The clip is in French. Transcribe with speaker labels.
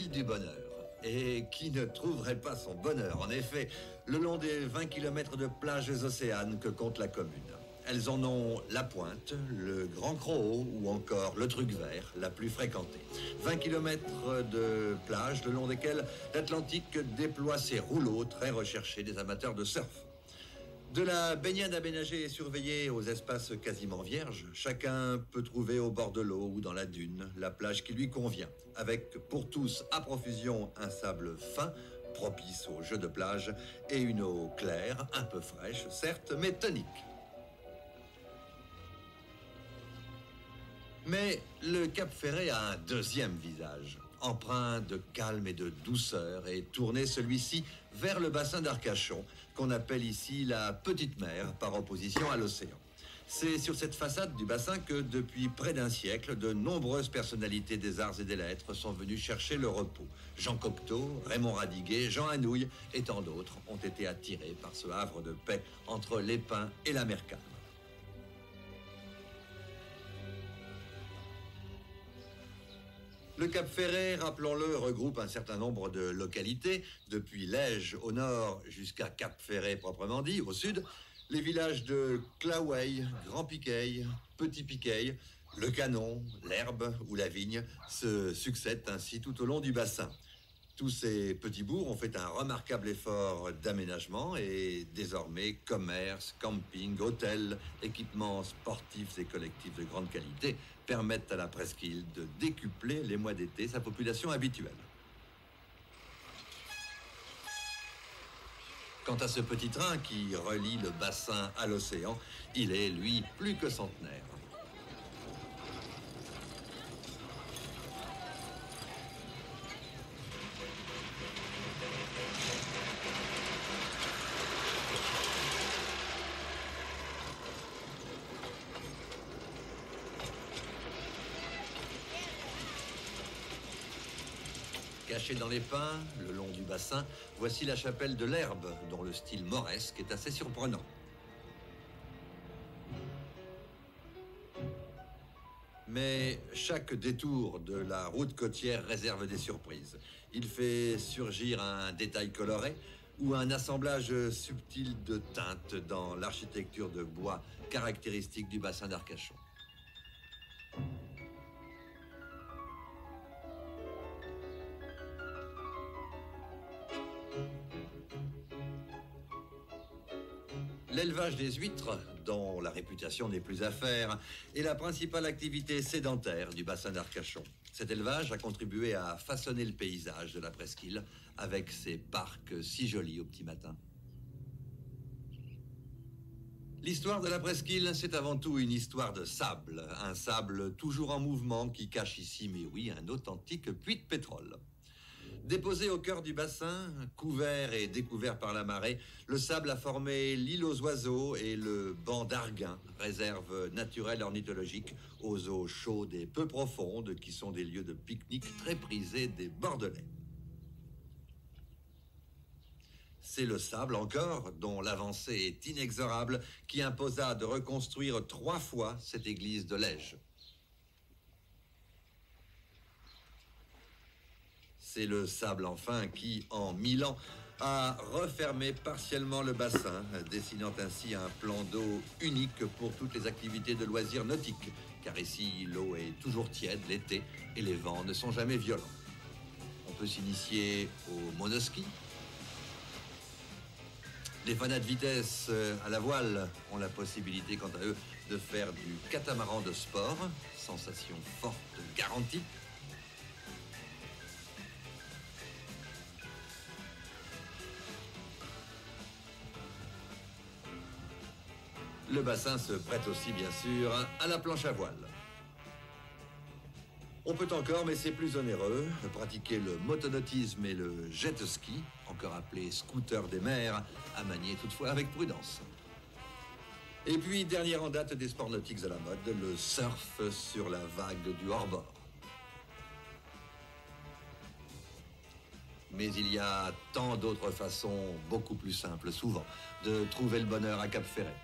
Speaker 1: l'île du bonheur. Et qui ne trouverait pas son bonheur, en effet, le long des 20 km de plages océanes que compte la commune. Elles en ont la Pointe, le Grand Croau ou encore le Truc Vert, la plus fréquentée. 20 km de plages le long desquelles l'Atlantique déploie ses rouleaux très recherchés des amateurs de surf. De la baignade aménagée et surveillée aux espaces quasiment vierges, chacun peut trouver au bord de l'eau ou dans la dune la plage qui lui convient, avec pour tous à profusion un sable fin, propice aux jeux de plage, et une eau claire, un peu fraîche, certes, mais tonique. Mais le Cap Ferret a un deuxième visage, empreint de calme et de douceur, et tourné celui-ci vers le bassin d'Arcachon, qu'on appelle ici la Petite Mer, par opposition à l'océan. C'est sur cette façade du bassin que, depuis près d'un siècle, de nombreuses personnalités des arts et des lettres sont venues chercher le repos. Jean Cocteau, Raymond Radiguet, Jean Anouilh et tant d'autres ont été attirés par ce havre de paix entre les pins et la mer calme. Le Cap Ferret, rappelons-le, regroupe un certain nombre de localités, depuis Lège au nord jusqu'à Cap Ferret proprement dit, au sud. Les villages de Claouey, Grand Piqueil, Petit Piqueil, Le Canon, l'Herbe ou la Vigne se succèdent ainsi tout au long du bassin. Tous ces petits bourgs ont fait un remarquable effort d'aménagement et désormais commerce, camping, hôtels, équipements sportifs et collectifs de grande qualité permettent à la presqu'île de décupler les mois d'été sa population habituelle. Quant à ce petit train qui relie le bassin à l'océan, il est, lui, plus que centenaire. Cachée dans les pins, le long du bassin, voici la chapelle de l'Herbe, dont le style mauresque est assez surprenant. Mais chaque détour de la route côtière réserve des surprises. Il fait surgir un détail coloré ou un assemblage subtil de teintes dans l'architecture de bois caractéristique du bassin d'Arcachon. L'élevage des huîtres, dont la réputation n'est plus à faire, est la principale activité sédentaire du bassin d'Arcachon. Cet élevage a contribué à façonner le paysage de la presqu'île avec ses parcs si jolis au petit matin. L'histoire de la presqu'île, c'est avant tout une histoire de sable. Un sable toujours en mouvement qui cache ici, mais oui, un authentique puits de pétrole. Déposé au cœur du bassin, couvert et découvert par la marée, le sable a formé l'île aux oiseaux et le banc d'Arguin, réserve naturelle ornithologique aux eaux chaudes et peu profondes qui sont des lieux de pique-nique très prisés des Bordelais. C'est le sable encore, dont l'avancée est inexorable, qui imposa de reconstruire 3 fois cette église de Lège. C'est le sable, enfin, qui, en 1000 ans, a refermé partiellement le bassin, dessinant ainsi un plan d'eau unique pour toutes les activités de loisirs nautiques, car ici, l'eau est toujours tiède l'été et les vents ne sont jamais violents. On peut s'initier au monoski. Les fanats de vitesse à la voile ont la possibilité, quant à eux, de faire du catamaran de sport, sensation forte garantie. Le bassin se prête aussi, bien sûr, à la planche à voile. On peut encore, mais c'est plus onéreux, pratiquer le motonautisme et le jet ski, encore appelé scooter des mers, à manier toutefois avec prudence. Et puis, dernière en date des sports nautiques à la mode, le surf sur la vague du hors-bord. Mais il y a tant d'autres façons, beaucoup plus simples souvent, de trouver le bonheur à Cap Ferret.